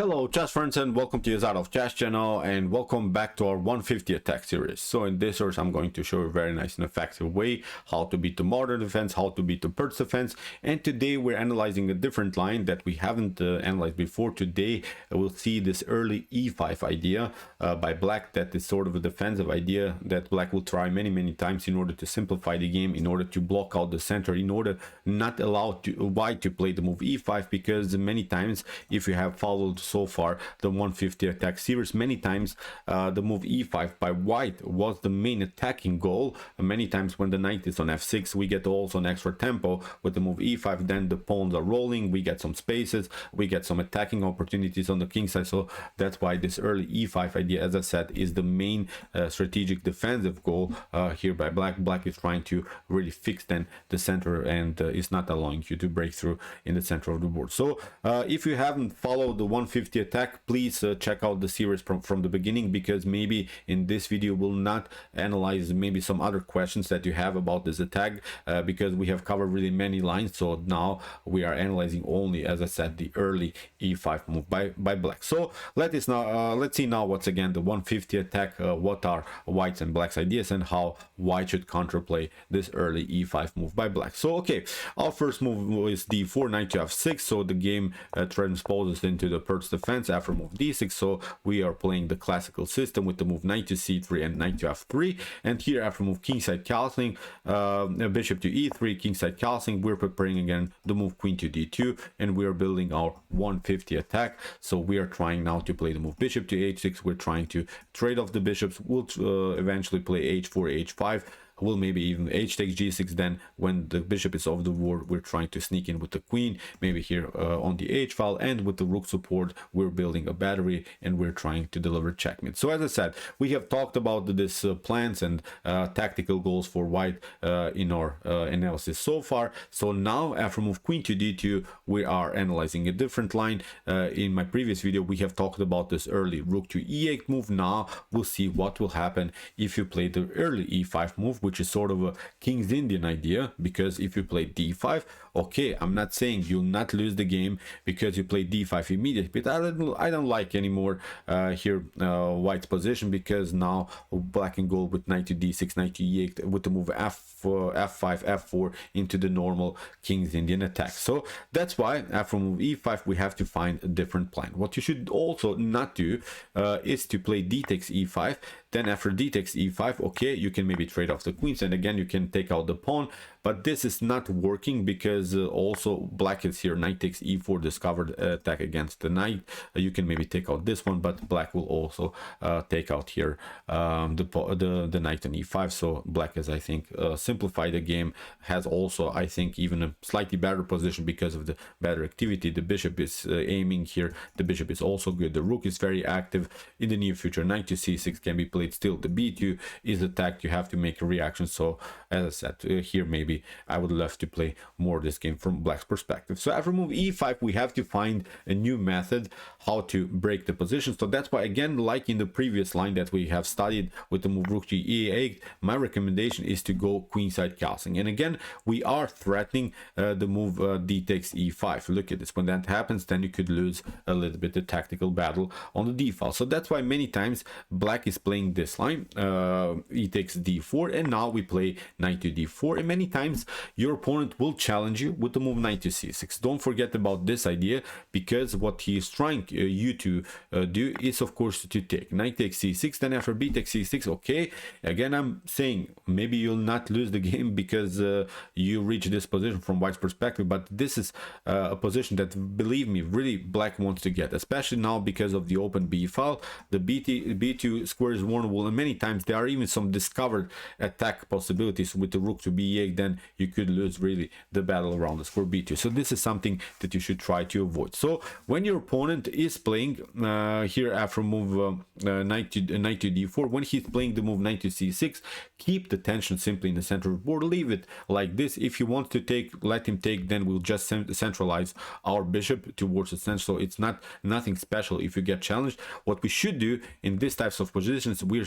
Hello chess friends and welcome to the of Chess channel and welcome back to our 150 attack series. So in this series I'm going to show you a very nice and effective way how to beat the modern defense, how to beat the Pirc defense, and today we're analyzing a different line that we haven't analyzed before. Today we'll see this early e5 idea by black that is sort of a defensive idea that black will try many times in order to simplify the game, in order to block out the center, in order not allow white to play the move e5, because many times, if you have followed so far the 150 attack series, many times the move e5 by white was the main attacking goal. Many times when the knight is on f6 we get also an extra tempo with the move e5, then the pawns are rolling, we get some spaces, we get some attacking opportunities on the king side. So that's why this early e5 idea, as I said, is the main strategic defensive goal here by black. Black is trying to really fix then the center and is not allowing you to break through in the center of the board. So if you haven't followed the 150 attack, please check out the series from the beginning, because maybe in this video we'll not analyze maybe some other questions that you have about this attack, because we have covered really many lines. So now we are analyzing only, as I said, the early e5 move by black. So let's see now what's again the 150 attack, what are whites and blacks ideas, and how white should counterplay this early e5 move by black. So okay, our first move is d4, knight to f6, so the game transposes into the Pirc defense after move d6. So we are playing the classical system with the move knight to c3 and knight to f3, and here after move kingside castling, bishop to e3, kingside castling, we're preparing again the move queen to d2, and we are building our 150 attack. So we are trying now to play the move bishop to h6, we're trying to trade off the bishops, we'll eventually play h4, h5, will maybe even h takes g6. Then when the bishop is off the board, we're trying to sneak in with the queen, maybe here on the h file, and with the rook support we're building a battery and we're trying to deliver checkmate. So as I said, we have talked about this plans and tactical goals for white in our analysis so far. So now after move queen to d2 we are analyzing a different line. In my previous video we have talked about this early rook to e8 move. Now we'll see what will happen if you play the early e5 move, which is sort of a King's Indian idea, because if you play d5, okay, I'm not saying you'll not lose the game because you play d5 immediately, but I don't like anymore here white's position, because now black can go with knight to d6, knight to e8 with the move f5, f4 into the normal King's Indian attack. So that's why after move e5 we have to find a different plan. What you should also not do is to play d takes e5. Then after d takes e5, okay, you can maybe trade off the queens, and again you can take out the pawn, but this is not working because also black is here knight takes e4, discovered attack against the knight. You can maybe take out this one, but black will also take out here the knight on e5. So black has, I think, simplified the game, has also, I think, even a slightly better position because of the better activity. The bishop is aiming here, the bishop is also good, the rook is very active. In the near future knight to c6 can be played still, the b2 is attacked, you have to make a reaction. So as I said, here maybe I would love to play more this game from black's perspective. So after move e5 we have to find a new method how to break the position. So that's why, again, like in the previous line that we have studied with the move rook to e8, my recommendation is to go queenside castling. And again we are threatening the move d takes e5. Look at this, when that happens then you could lose a little bit the tactical battle on the d file. So that's why many times black is playing this line, e takes d4, and now we play knight to d4, and many times your opponent will challenge you with the move knight to c6. Don't forget about this idea, because what he is trying you to do is of course to take knight takes c6, then after b takes c6, okay, again I'm saying maybe you'll not lose the game because you reach this position from white's perspective, but this is a position that, believe me, really black wants to get, especially now because of the open b file. The b2 square is vulnerable, and many times there are even some discovered attack possibilities with the rook to b8. Then you could lose really the battle around the square b2. So this is something that you should try to avoid. So when your opponent is playing here after move knight to d4, when he's playing the move knight to c6, keep the tension simply in the center of the board, leave it like this. If you want to take, let him take, then we'll just centralize our bishop towards the center. So it's nothing special if you get challenged. What we should do in these types of positions, we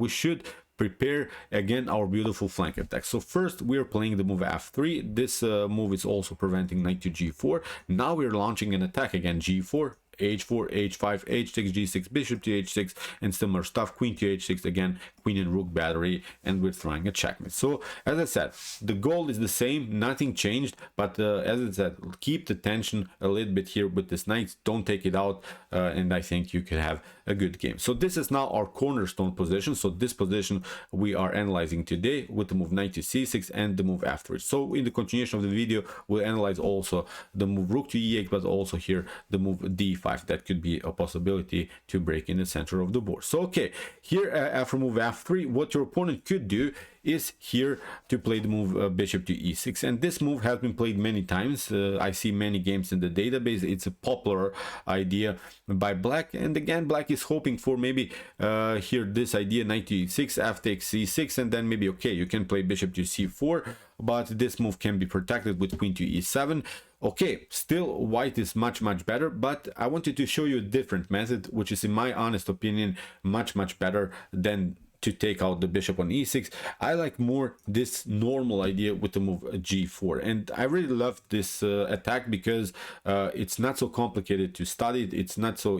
should prepare again our beautiful flank attack. So first we're playing the move f3. This move is also preventing knight to g4. Now we're launching an attack again, g4, h4, h5, h6, g6, bishop to h6, and similar stuff. Queen to h6, again, queen and rook battery, and we're trying a checkmate. So as I said, the goal is the same, nothing changed, but as I said, keep the tension a little bit here with this knight, don't take it out, and I think you can have a good game. So this is now our cornerstone position. So this position we are analyzing today with the move knight to c6 and the move afterwards. So in the continuation of the video, we'll analyze also the move rook to e8, but also here the move d5. That could be a possibility to break in the center of the board. So okay, here after move f3, what your opponent could do is here to play the move bishop to e6, and this move has been played many times. I see many games in the database. It's a popular idea by black, and again black is hoping for maybe here this idea knight to e6, f takes c6, and then maybe okay, you can play bishop to c4, but this move can be protected with queen to e7. Okay, still white is much better, but I wanted to show you a different method, which is in my honest opinion much better than to take out the bishop on e6. I like more this normal idea with the move g4, and I really love this attack because it's not so complicated to study it, it's not so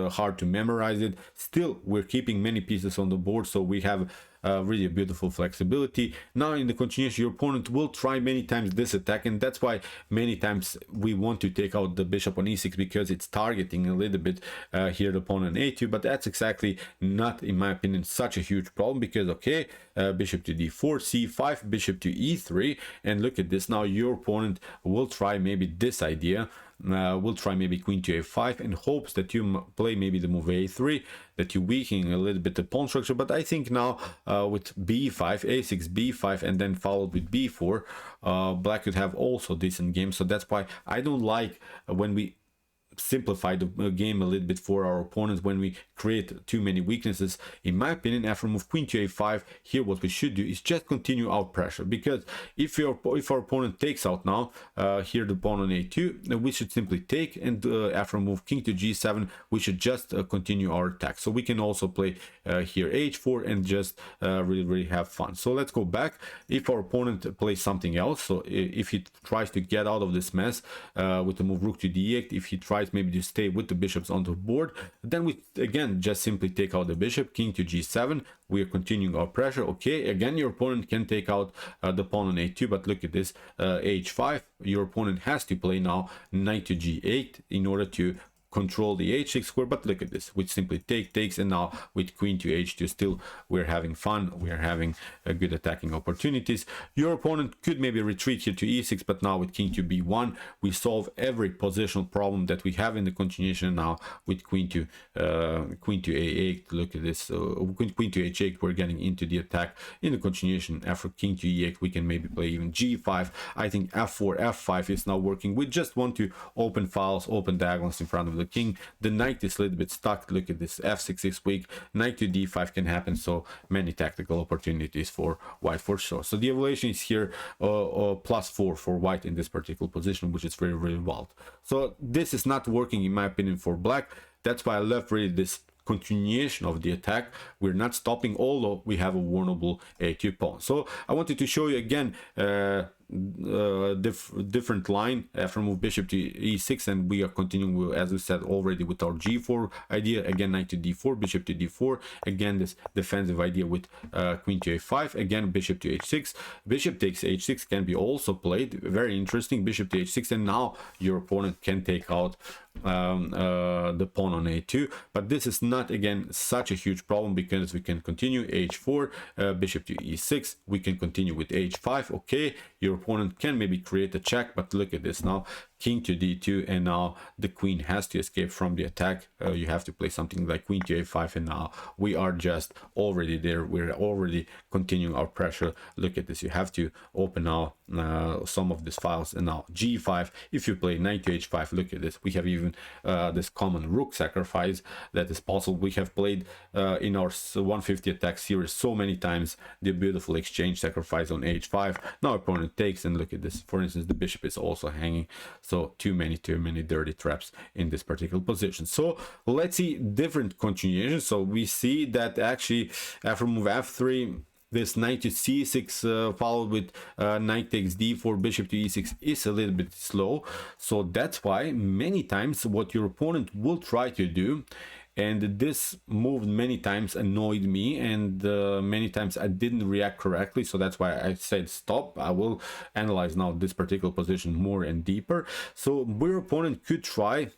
hard to memorize it. Still, we're keeping many pieces on the board, so we have really a beautiful flexibility. Now in the continuation, your opponent will try many times this attack, and that's why many times we want to take out the bishop on e6, because it's targeting a little bit here the pawn on a2, but that's exactly not, in my opinion, such a huge problem, because okay, bishop to d4, c5, bishop to e3, and look at this. Now your opponent will try maybe this idea, will try maybe queen to a5 in hopes that you play maybe the move a3, that you weaken a little bit the pawn structure. But I think now with b5, a6, b5, and then followed with b4, black could have also decent game. So that's why I don't like when we simplify the game a little bit for our opponents, when we create too many weaknesses. In my opinion, after move queen to a5, here what we should do is just continue our pressure, because if our opponent takes out now here the pawn on a2, we should simply take, and after move king to g7, we should just continue our attack. So we can also play here h4 and just really have fun. So let's go back. If our opponent plays something else, so if he tries to get out of this mess with the move rook to d8, if he tries maybe to stay with the bishops on the board, then we again just simply take out the bishop, king to g7, we are continuing our pressure. Okay, again your opponent can take out the pawn on a2, but look at this, h5, your opponent has to play now knight to g8 in order to control the h6 square. But look at this, we simply takes, and now with queen to h2, still we're having fun, we're having good attacking opportunities. Your opponent could maybe retreat here to e6, but now with king to b1, we solve every positional problem that we have in the continuation. Now with queen to a8, look at this, queen to h8, we're getting into the attack in the continuation. After king to e8, we can maybe play even g5. I think f4, f5 is now working. We just want to open files, open diagonals in front of the king. The knight is a little bit stuck. Look at this, f6 is weak, knight to d5 can happen. So many tactical opportunities for white for sure. So the evaluation is here +4 for white in this particular position, which is very wild. So this is not working in my opinion for black. That's why I love really this continuation of the attack. We're not stopping, although we have a vulnerable a2 pawn. So I wanted to show you again different line after move bishop to e6, and we are continuing with, as we said already, with our g4 idea. Again knight to d4, bishop to d4, again this defensive idea with queen to a5, again bishop to h6, bishop takes h6 can be also played, very interesting, bishop to h6, and now your opponent can take out the pawn on a2. But this is not again such a huge problem, because we can continue h4, bishop to e6, we can continue with h5. Okay, your opponent can maybe create a check, but look at this now, king to d2, and now the queen has to escape from the attack. You have to play something like queen to a5, and now we are just already there, we're already continuing our pressure. Look at this, you have to open now some of these files, and now g5, if you play knight to h5, look at this, we have even this common rook sacrifice that is possible. We have played in our 150 attack series so many times the beautiful exchange sacrifice on h5. Now opponent takes, and look at this, for instance, the bishop is also hanging. So too many dirty traps in this particular position. So let's see different continuations. So we see that actually after move f3, this knight to c6 followed with knight takes d4, bishop to e6 is a little bit slow. So that's why many times what your opponent will try to do, and this move many times annoyed me, and many times I didn't react correctly, so that's why I said stop. I will analyze now this particular position more and deeper. So your opponent could try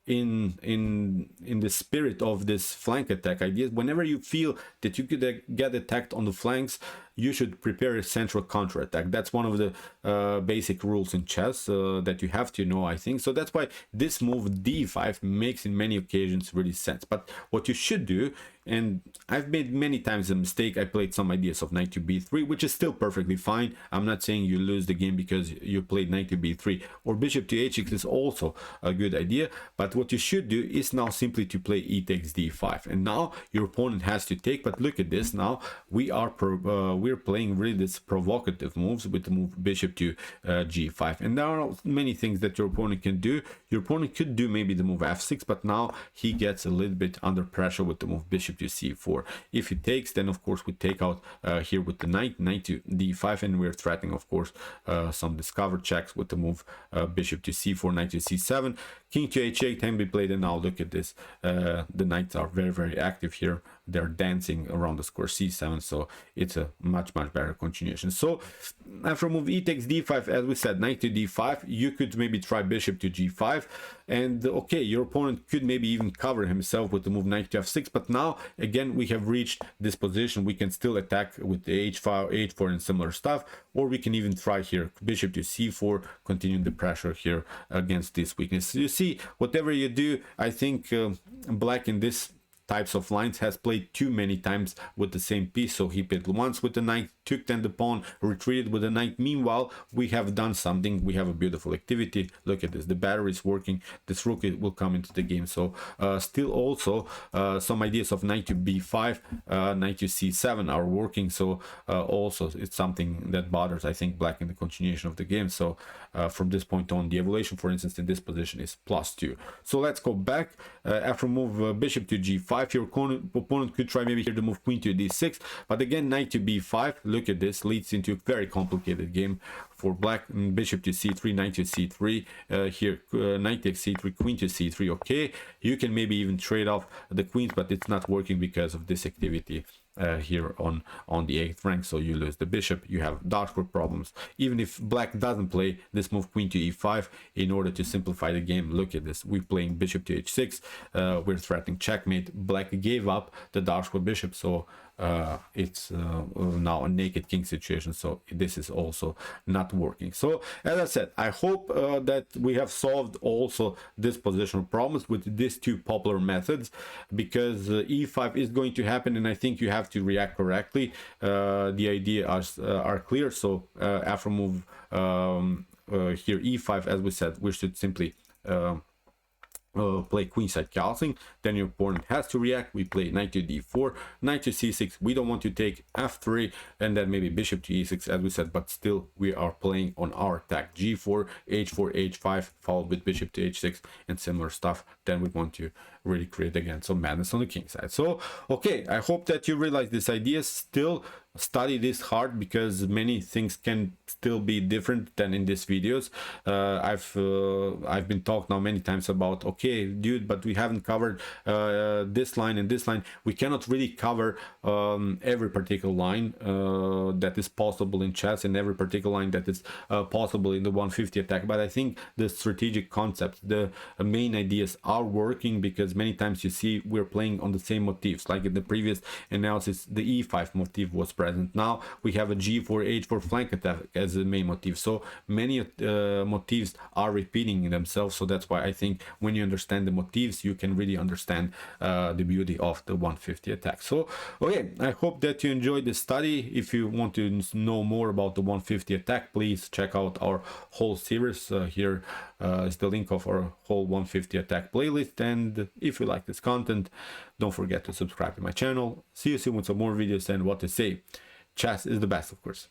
in the spirit of this flank attack idea, whenever you feel that you could get attacked on the flanks, you should prepare a central counterattack. That's one of the basic rules in chess that you have to know, I think. So that's why this move d5 makes in many occasions really sense. But what you should do, and I've made many times a mistake, I played some ideas of knight to b3, which is still perfectly fine. I'm not saying you lose the game because you played knight to b3, or bishop to h6 is also a good idea. But what you should do is now simply to play e takes d5, and now your opponent has to take. But look at this, now we're playing really this provocative moves with the move bishop to g5, and there are many things that your opponent can do. Your opponent could do maybe the move f6, but now he gets a little bit under pressure with the move bishop to c4. If he takes, then of course we take out here with the knight to d5, and we're threatening of course some discover checks with the move bishop to c4, knight to c7, king to h8 can be played. And now look at this, the knights are very active here. They're dancing around the square c7, so it's a much better continuation. So after move e takes d5, as we said, knight to d5, you could maybe try bishop to g5, and okay, your opponent could maybe even cover himself with the move knight to f6. But now again we have reached this position, we can still attack with the h5, h4 and similar stuff, or we can even try here bishop to c4, continuing the pressure here against this weakness. You see, whatever you do, I think black in this types of lines has played too many times with the same piece. So he played once with the knight, took then the pawn, retreated with the knight. Meanwhile, we have done something, we have a beautiful activity. Look at this, the battery is working, this rook will come into the game. So still also some ideas of knight to b5, knight to c7 are working. So also it's something that bothers, I think, black in the continuation of the game. So from this point on, the evaluation, for instance, in this position is +2. So let's go back. After move bishop to g5, your opponent could try maybe here to move queen to d6, but again knight to b5, look at this, leads into a very complicated game for black. Bishop to c3, knight to c3, here knight takes c3, queen to c3. Okay, you can maybe even trade off the queens, but it's not working because of this activity here on the 8th rank. So you lose the bishop, you have dark square problems. Even if black doesn't play this move queen to e5 in order to simplify the game, look at this, we're playing bishop to h6, we're threatening checkmate. Black gave up the dark square bishop, so it's now a naked king situation, so this is also not working. So as I said, I hope that we have solved also this positional problems with these two popular methods, because e5 is going to happen, and I think you have to react correctly. The ideas are clear. So after move here e5, as we said, we should simply play queenside castling. Then your opponent has to react. We play knight to d4, knight to c6. We don't want to take f3, and then maybe bishop to e6, as we said, but still we are playing on our attack. g4, h4, h5, followed with bishop to h6 and similar stuff. Then we want to really create again some madness on the king side. So okay, I hope that you realize this idea. Still study this hard, because many things can still be different than in these videos. I've been talked now many times about, okay dude, but we haven't covered this line and this line. We cannot really cover every particular line that is possible in chess, and every particular line that is possible in the 150 attack. But I think the strategic concepts, the main ideas are working, because many times you see we're playing on the same motifs. Like in the previous analysis, the e5 motif was present. Now we have a g4, h4 flank attack as the main motif. So many motifs are repeating themselves. So that's why I think when you understand the motifs, you can really understand the beauty of the 150 attack. So okay, I hope that you enjoyed this study. If you want to know more about the 150 attack, please check out our whole series. Here is the link of our whole 150 attack playlist. And if you like this content, don't forget to subscribe to my channel. See you soon with some more videos, and what to say, chess is the best, of course.